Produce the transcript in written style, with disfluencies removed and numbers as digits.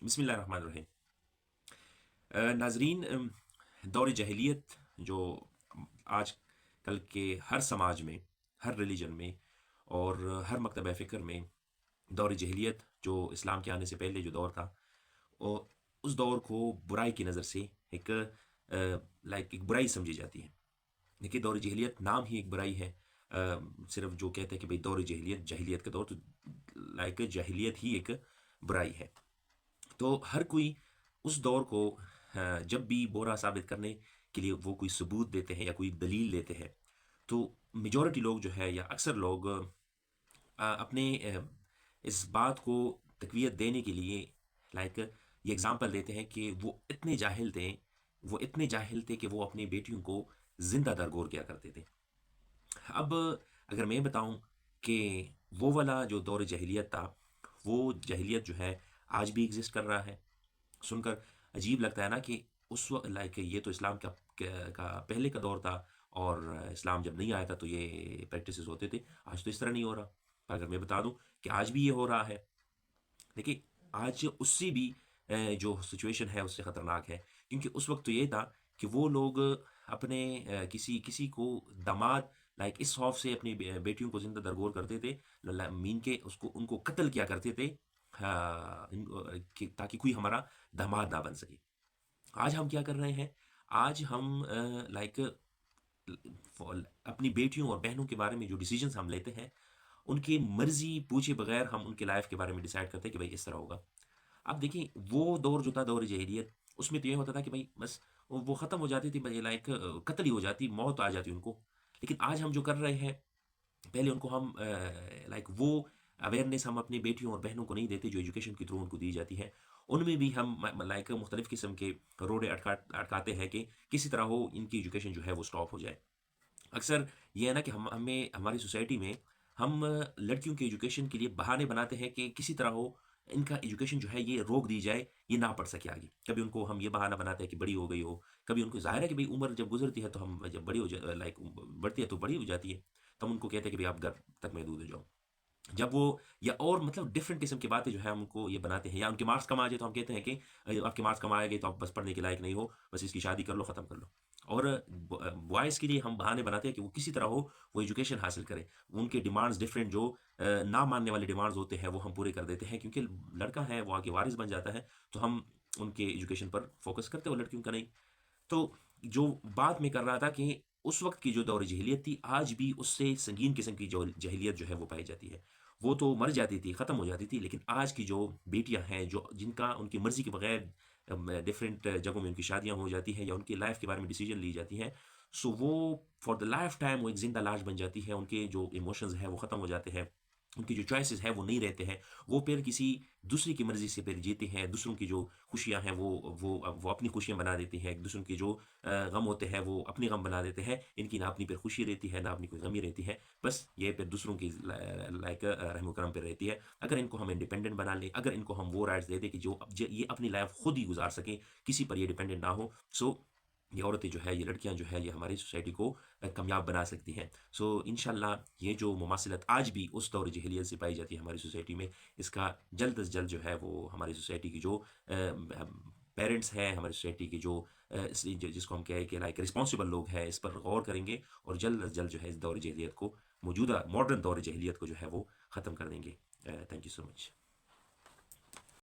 بسم اللہ الرحمن الرحیم۔ ناظرین، دور جاہلیت جو آج کل کے ہر سماج میں، ہر ریلیجن میں اور ہر مکتبہ فکر میں دور جاہلیت جو اسلام کے آنے سے پہلے جو دور تھا، وہ اس دور کو برائی کی نظر سے ایک برائی سمجھی جاتی ہے۔ دیکھیے، دور جاہلیت نام ہی ایک برائی ہے۔ صرف جو کہتے ہیں کہ بھئی دور جاہلیت، جاہلیت کا دور، تو جاہلیت ہی ایک برائی ہے۔ تو ہر کوئی اس دور کو جب بھی برا ثابت کرنے کے لیے وہ کوئی ثبوت دیتے ہیں یا کوئی دلیل دیتے ہیں، تو میجورٹی لوگ جو ہے یا اکثر لوگ اپنے اس بات کو تقویت دینے کے لیے یہ اگزامپل دیتے ہیں کہ وہ اتنے جاہل تھے کہ وہ اپنی بیٹیوں کو زندہ درگور کیا کرتے تھے۔ اب اگر میں بتاؤں کہ وہ والا جو دور جاہلیت تھا، وہ جاہلیت جو ہے آج بھی ایگزسٹ کر رہا ہے۔ سن کر عجیب لگتا ہے نا کہ اس وقت یہ تو اسلام کا پہلے کا دور تھا، اور اسلام جب نہیں آیا تھا تو یہ پریکٹسز ہوتے تھے۔ آج تو اس طرح نہیں ہو رہا۔ اگر میں بتا دوں کہ آج بھی یہ ہو رہا ہے، دیکھیے آج اس سے بھی جو سچویشن ہے اس سے خطرناک ہے، کیونکہ اس وقت تو یہ تھا کہ وہ لوگ اپنے کسی کو داماد اس خوف سے اپنی بیٹیوں کو زندہ درگور کرتے تھے، مین کے ان کو قتل کیا کرتے تھے، تاکہ کوئی ہمارا داماد نہ بن سکے۔ آج ہم کیا کر رہے ہیں؟ آج ہم اپنی بیٹیوں اور بہنوں کے بارے میں جو ڈیسیجنز ہم لیتے ہیں، ان کی مرضی پوچھے بغیر ہم ان کے لائف کے بارے میں ڈیسائیڈ کرتے ہیں کہ بھائی اس طرح ہوگا۔ اب دیکھیں، وہ دور جو تھا دور جاہلیت، اس میں تو یہ ہوتا تھا کہ بھائی بس وہ ختم ہو جاتی تھی، قتل ہی ہو جاتی، موت آ جاتی ان کو۔ لیکن آج ہم جو کر رہے ہیں، پہلے ان کو ہم وہ اویئرنیس ہم اپنی بیٹیوں اور بہنوں کو نہیں دیتے جو ایجوکیشن کے تھرو ان کو دی جاتی ہے۔ ان میں بھی ہم مختلف قسم کے روڑے اٹکاتے ہیں کہ کسی طرح ہو ان کی ایجوکیشن جو ہے وہ سٹاپ ہو جائے۔ اکثر یہ ہے نا کہ ہماری سوسائٹی میں ہم لڑکیوں کی ایجوکیشن کے لیے بہانے بناتے ہیں کہ کسی طرح ہو ان کا ایجوکیشن جو ہے یہ روک دی جائے، یہ نہ پڑھ سکے آگے۔ کبھی ان کو ہم یہ بہانہ بناتے ہیں کہ بڑی ہو گئی ہو، کبھی ان کو ظاہر ہے کہ بھئی عمر جب گزرتی ہے تو ہم جب بڑی ہو بڑھتی ہے تو بڑی ہو جاتی ہے، تو ہم ان کو کہتے ہیں کہ بھئی آپ گھر تک محدود ہو جاؤ۔ جب وہ یا اور ڈفرینٹ قسم کی باتیں جو ہے ہم ان کو یہ بناتے ہیں، یا ان کے مارکس کم آ جائے تو ہم کہتے ہیں کہ آپ کے مارکس کم آئے گئے تو آپ بس پڑھنے کے لائق نہیں ہو، بس اس کی شادی کر لو، ختم کر لو۔ اور بوائز کے لیے ہم بہانے بناتے ہیں کہ وہ کسی طرح ہو وہ ایجوکیشن حاصل کرے۔ ان کے ڈیمانڈز ڈفرینٹ، جو نہ ماننے والے ڈیمانڈز ہوتے ہیں وہ ہم پورے کر دیتے ہیں، کیونکہ لڑکا ہے وہ آگے وارث بن جاتا ہے، تو ہم ان کے ایجوکیشن پر فوکس کرتے ہیں اور لڑکیوں کا نہیں۔ تو جو بات میں کر رہا تھا کہ اس وقت کی جو دور جاہلیت تھی، آج بھی اس سے سنگین قسم کی جو جاہلیت جو ہے وہ پائی جاتی ہے۔ وہ تو مر جاتی تھی، ختم ہو جاتی تھی، لیکن آج کی جو بیٹیاں ہیں، جن کا ان کی مرضی کے بغیر ڈفرینٹ جگہوں میں ان کی شادیاں ہو جاتی ہیں یا ان کی لائف کے بارے میں ڈیسیجن لی جاتی ہیں، سو وہ فار دا لائف ٹائم وہ ایک زندہ لاش بن جاتی ہے۔ ان کے جو ایموشنز ہیں وہ ختم ہو جاتے ہیں، ان کی جو چوائسیز ہیں وہ نہیں رہتے ہیں۔ وہ پھر کسی دوسری کی مرضی سے پھر جیتے ہیں۔ دوسروں کی جو خوشیاں ہیں وہ اپنی خوشیاں بنا دیتی ہیں، ایک دوسروں کی جو غم ہوتے ہیں وہ اپنی غم بنا دیتے ہیں۔ ان کی نہ اپنی پھر خوشی رہتی ہے، نہ اپنی کوئی غمی رہتی ہے، بس یہ پھر دوسروں کی رحم و کرم پہ رہتی ہے۔ اگر ان کو ہم انڈیپینڈنٹ بنا لیں، اگر ان کو ہم وہ رائٹس دے دیں کہ جو یہ اپنی لائف خود ہی گزار سکیں، کسی پر یہ ڈیپینڈنٹ نہ ہو، سو یہ عورتیں جو ہے، یہ لڑکیاں جو ہے، یہ ہماری سوسائٹی کو کامیاب بنا سکتی ہیں۔ سو انشاءاللہ یہ جو مماثلت آج بھی اس دور جاہلیت سے پائی جاتی ہے ہماری سوسائٹی میں، اس کا جلد از جلد جو ہے وہ ہماری سوسائٹی کی جو پیرنٹس ہیں، ہماری سوسائٹی کی جو جس کو ہم کہیں کہ رسپانسبل لوگ ہیں، اس پر غور کریں گے اور جلد از جلد جو ہے اس دور جاہلیت کو، موجودہ ماڈرن دور جاہلیت کو جو ہے وہ ختم کر دیں گے۔ Thank you so much.